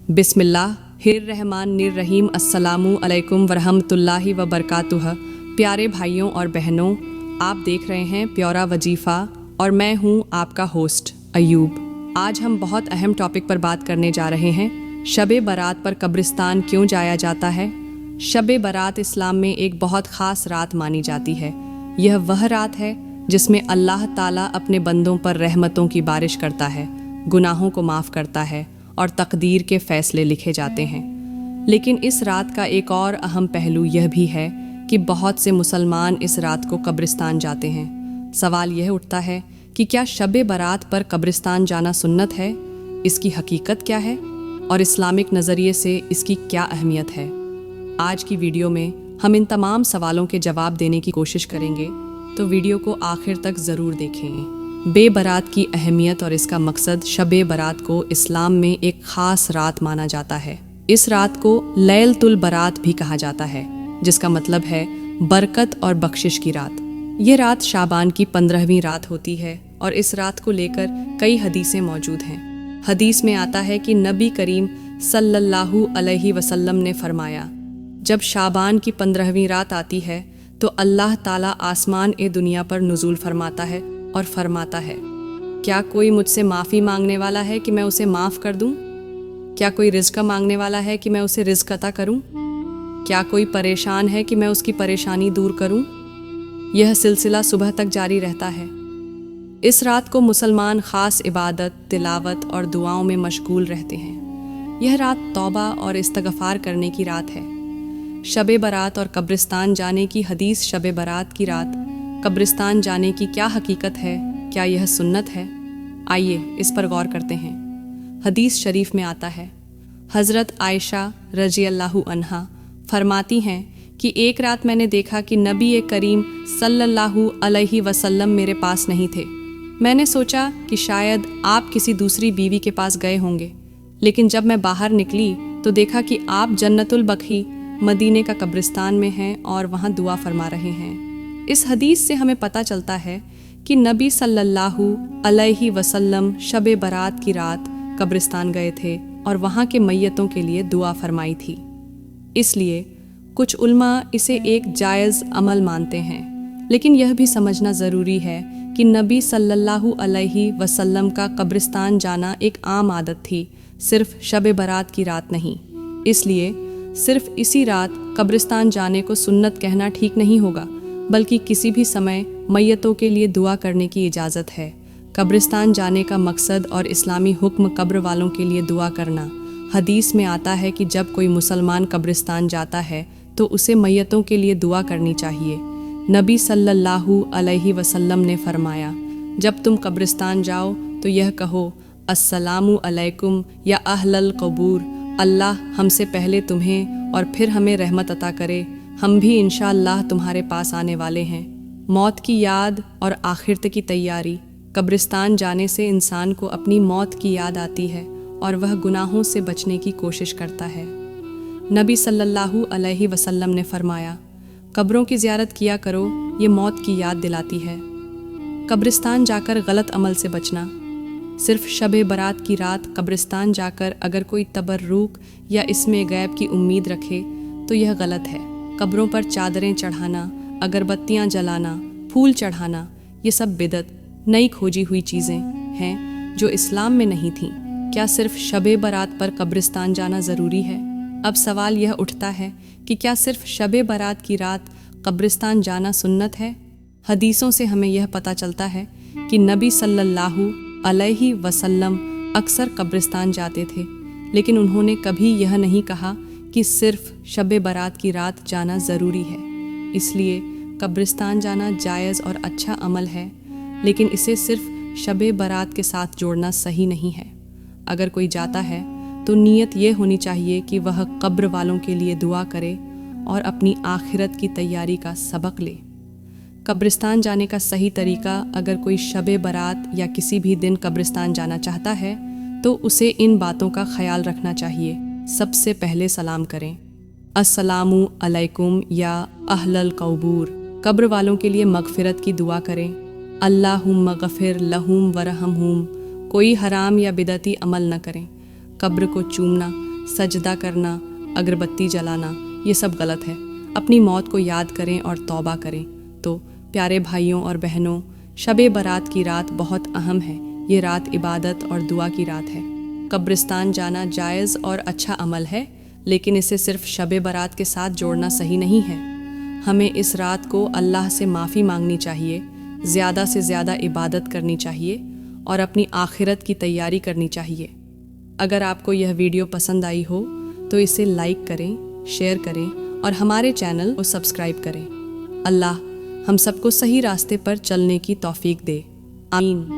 बिस्मिल्लाहिर्रहमानिर्रहीम। अस्सलामु अलैकुम वरहमतुल्लाहि वबरकातुह। प्यारे भाइयों और बहनों, आप देख रहे हैं प्योरा वजीफ़ा और मैं हूँ आपका होस्ट अयूब। आज हम बहुत अहम टॉपिक पर बात करने जा रहे हैं। शब-ए बारात पर कब्रिस्तान क्यों जाया जाता है? शब-ए बारात इस्लाम में एक बहुत ख़ास रात मानी जाती है। यह वह रात है जिसमें अल्लाह ताला अपने बंदों पर रहमतों की बारिश करता है, गुनाहों को माफ़ करता है और तकदीर के फ़ैसले लिखे जाते हैं। लेकिन इस रात का एक और अहम पहलू यह भी है कि बहुत से मुसलमान इस रात को कब्रिस्तान जाते हैं। सवाल यह उठता है कि क्या शब-ए बारात पर कब्रिस्तान जाना सुन्नत है? इसकी हकीकत क्या है और इस्लामिक नज़रिए से इसकी क्या अहमियत है? आज की वीडियो में हम इन तमाम सवालों के जवाब देने की कोशिश करेंगे, तो वीडियो को आखिर तक ज़रूर देखें। बेबारात की अहमियत और इसका मकसद। शब-ए बारात को इस्लाम में एक ख़ास रात माना जाता है। इस रात को लैलतुल बारात भी कहा जाता है, जिसका मतलब है बरकत और बख्शिश की रात। ये रात शाबान की 15वीं रात होती है और इस रात को लेकर कई हदीसें मौजूद हैं। हदीस में आता है कि नबी करीम सल्लल्लाहु अलैहि वसल्लम ने फरमाया, जब शाबान की 15वीं रात आती है तो अल्लाह ताला आसमान ए दुनिया पर नुज़ूल फरमाता है और फरमाता है, क्या कोई मुझसे माफ़ी मांगने वाला है कि मैं उसे माफ़ कर दूं? क्या कोई रिज़्क़ मांगने वाला है कि मैं उसे रिज़्क़ अता करूं? क्या कोई परेशान है कि मैं उसकी परेशानी दूर करूं? यह सिलसिला सुबह तक जारी रहता है। इस रात को मुसलमान ख़ास इबादत, तिलावत और दुआओं में मशगूल रहते हैं। यह रात तौबा और इस्तग़फ़ार करने की रात है। शब-ए बारात और कब्रिस्तान जाने की हदीस। शब-ए बारात की रात कब्रिस्तान जाने की क्या हकीकत है? क्या यह सुन्नत है? आइए इस पर गौर करते हैं। हदीस शरीफ में आता है, हज़रत आयशा रज़ियल्लाहु अन्हा फरमाती हैं कि एक रात मैंने देखा कि नबी करीम सल्लल्लाहु अलैहि वसल्लम मेरे पास नहीं थे। मैंने सोचा कि शायद आप किसी दूसरी बीवी के पास गए होंगे, लेकिन जब मैं बाहर निकली तो देखा कि आप जन्नतुल बक़ी मदीने का कब्रिस्तान में हैं और वहाँ दुआ फरमा रहे हैं। इस हदीस से हमें पता चलता है कि नबी सल्लल्लाहु अलैहि वसल्लम शब-ए बारात की रात कब्रिस्तान गए थे और वहाँ के मैयतों के लिए दुआ फरमाई थी। इसलिए कुछ उल्मा इसे एक जायज़ अमल मानते हैं, लेकिन यह भी समझना ज़रूरी है कि नबी सल्लल्लाहु अलैहि वसल्लम का कब्रिस्तान जाना एक आम आदत थी, सिर्फ शब-ए बारात की रात नहीं। इसलिए सिर्फ इसी रात कब्रिस्तान जाने को सुन्नत कहना ठीक नहीं होगा, बल्कि किसी भी समय मैयतों के लिए दुआ करने की इजाज़त है। कब्रिस्तान जाने का मकसद और इस्लामी हुक्म कब्र वालों के लिए दुआ करना। हदीस में आता है कि जब कोई मुसलमान कब्रिस्तान जाता है तो उसे मैयतों के लिए दुआ करनी चाहिए। नबी सल्लल्लाहु अलैहि वसल्लम ने फरमाया, जब तुम कब्रिस्तान जाओ तो यह कहो, अस्सलामु अलैकुम या अहलल कबूर, अल्लाह हमसे पहले तुम्हें और फिर हमें रहमत अता करे, हम भी इंशाअल्लाह तुम्हारे पास आने वाले हैं। मौत की याद और आखिरत की तैयारी। कब्रिस्तान जाने से इंसान को अपनी मौत की याद आती है और वह गुनाहों से बचने की कोशिश करता है। नबी सल्लल्लाहु अलैहि वसल्लम ने फरमाया, कब्रों की ज़ियारत किया करो, ये मौत की याद दिलाती है। कब्रिस्तान जाकर गलत अमल से बचना। सिर्फ शब-ए बारात की रात कब्रिस्तान जाकर अगर कोई तबर्रुक या इसमें गैब की उम्मीद रखे तो यह गलत है। कब्रों पर चादरें चढ़ाना, अगरबत्तियाँ जलाना, फूल चढ़ाना, ये सब बिदत, नई खोजी हुई चीज़ें हैं जो इस्लाम में नहीं थीं। क्या सिर्फ शब-ए बारात पर कब्रिस्तान जाना ज़रूरी है? अब सवाल यह उठता है कि क्या सिर्फ शब-ए बारात की रात कब्रिस्तान जाना सुन्नत है? हदीसों से हमें यह पता चलता है कि नबी सल्लल्लाहु अलैहि वसल्लम अक्सर कब्रिस्तान जाते थे, लेकिन उन्होंने कभी यह नहीं कहा कि सिर्फ शब-ए बारात की रात जाना ज़रूरी है। इसलिए कब्रिस्तान जाना जायज़ और अच्छा अमल है, लेकिन इसे सिर्फ शब-ए बारात के साथ जोड़ना सही नहीं है। अगर कोई जाता है तो नीयत ये होनी चाहिए कि वह कब्र वालों के लिए दुआ करे और अपनी आखिरत की तैयारी का सबक ले। कब्रिस्तान जाने का सही तरीका। अगर कोई शब-ए बारात या किसी भी दिन कब्रिस्तान जाना चाहता है तो उसे इन बातों का ख्याल रखना चाहिए। सबसे पहले सलाम करें, अस्सलामु अलैकुम या अहलल कबूर। कब्र वालों के लिए मगफिरत की दुआ करें, अल्लाहुम्मा गफिर लहुम वरहमहुम। कोई हराम या बिदती अमल न करें। कब्र को चूमना, سجدہ کرنا، اگربتی جلانا، یہ سب غلط ہے۔ اپنی موت کو یاد کریں اور توبہ کریں۔ تو پیارے بھائیوں اور بہنوں، شب برات کی رات بہت اہم ہے۔ یہ رات عبادت اور دعا کی رات ہے۔ قبرستان جانا جائز اور اچھا عمل ہے، لیکن اسے صرف شب برات کے ساتھ جوڑنا صحیح نہیں ہے۔ ہمیں اس رات کو اللہ سے معافی مانگنی چاہیے، زیادہ سے زیادہ عبادت کرنی چاہیے اور اپنی آخرت کی تیاری کرنی چاہیے۔ اگر آپ کو یہ ویڈیو پسند آئی ہو تو اسے لائک کریں، شیئر کریں اور ہمارے چینل کو سبسکرائب کریں۔ اللہ ہم سب کو صحیح راستے پر چلنے کی توفیق دے۔ آمین۔